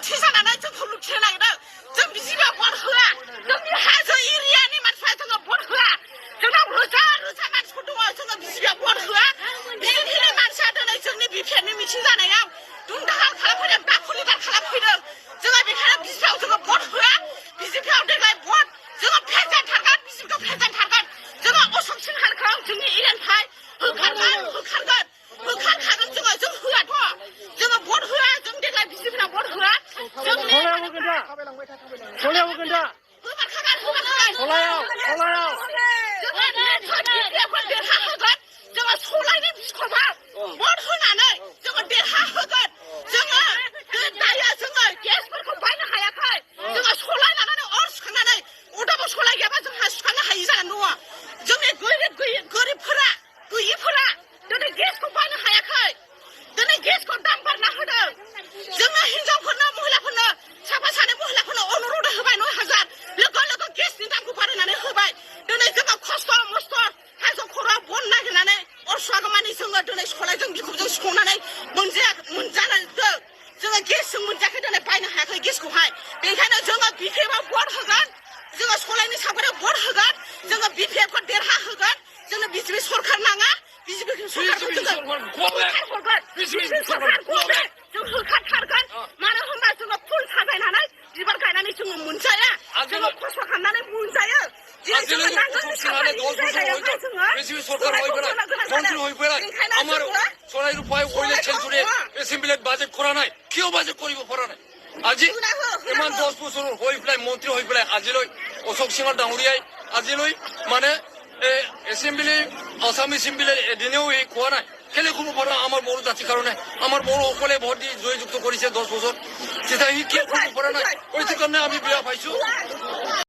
मन्थ्रि जानानै जोंखौ लुथिनो नागिरदों जों बिसिबा भट होआ जोंनि हाजो एरियानि मानसिफ्रा जोङो भट होआ जोंनाव रोजा रोजा मानसिफोर दङ जोङो बिसिबा भट होआ बिजेपिनि मानसिया दिनै जोंनि बिपिएफनि मिथिं जानायाव दुमदाखाल खालामफैदों दाखुलिदार खालामफैदों जोङो बेखायनो बिसिबाव जोङो भट होआ बिजेपियाव देग्लाय भट जोङो फेजेनथारगोन बिजेपिखौ फेजेनथारगोन जोङो अशोक सिंहालखौ जोंनि एरियानिफ्राय होखारखागोन जोङो जों होआथ' जोङो भट होआ जों देग्लाय बिजेपिनाव भट होआ जोंनि जोङो सलायनि बिस्कटआव भट होनानै जोङो देरहाहोगोन जोङो दायो जोङो गेसफोरखौ बायनो हायाखै जोङो सलाय लानानै अर सुखांनानै अदाबाव सलाय गैयाबा जोंहा सुखांनो हायि जानानै दङ जोंनि गोरिबफोरा गैयिफोरा दिनै गेसखौ बायनो हायाखै दिनै गेसखौ दाम बारना होदों जोङो हिनजावफोरनो महिलाफोरनो साफा सानै महिलाफोरनो अनुरद होबाय 9,000 लोगो लोगो गेसनि दामखौ बारायनानै होबाय दिनै जोङो खस्थ' मस्थ' हाजो खर'आव बन नागिरनानै अर सुवागौमानि जोङो दिनै सलायजों बिखुबजों सुखांनानै मोनजानायजों जोङो गेसजों मोनजायाखै दिनै बायनो हायाखै गेसखौहाय बेनिखायनो जोङो बिपिएफआव भट होगोन जोङो सलायनि सावगारियाव भट होगोन जोङो बिपिएफखौ देरहाहोगोन जोंनो बिजेपि सरकार नाङा बिजेपि सरकारखौ जोङो जों होखारथारगोन मानो होनबा जोङो फुल साजायनानै बिबार गायनानै जोङो मोनजाया जोङो खस्थ' खालामनानै मोनजायो আমার চড়াইর উপায় হইলে ছেলে এসেম্বলিত বাজেট করা নাই কিয় বাজেট কৰিব পৰা নাই আজি ইমান 10 বছৰ হৈ পেলাই মন্ত্ৰী হৈ পেলাই আজিলৈ অশোক সিংহৰ ডাঙৰীয়াই আজিলৈ মানে এসেম্বলি আসাম এসেম্বলি এদিনেও খোৱা নাই কেলে খুব পৰা আমাৰ বড়ো জাতিৰ কাৰণে আমাৰ বড়োসকলে ভোট দি জয়যুক্ত কৰিছে 10 বছৰ তেতিয়া সি কিয় খুব পৰা নাই ওইটো কাৰণে আমি বেয়া পাইছো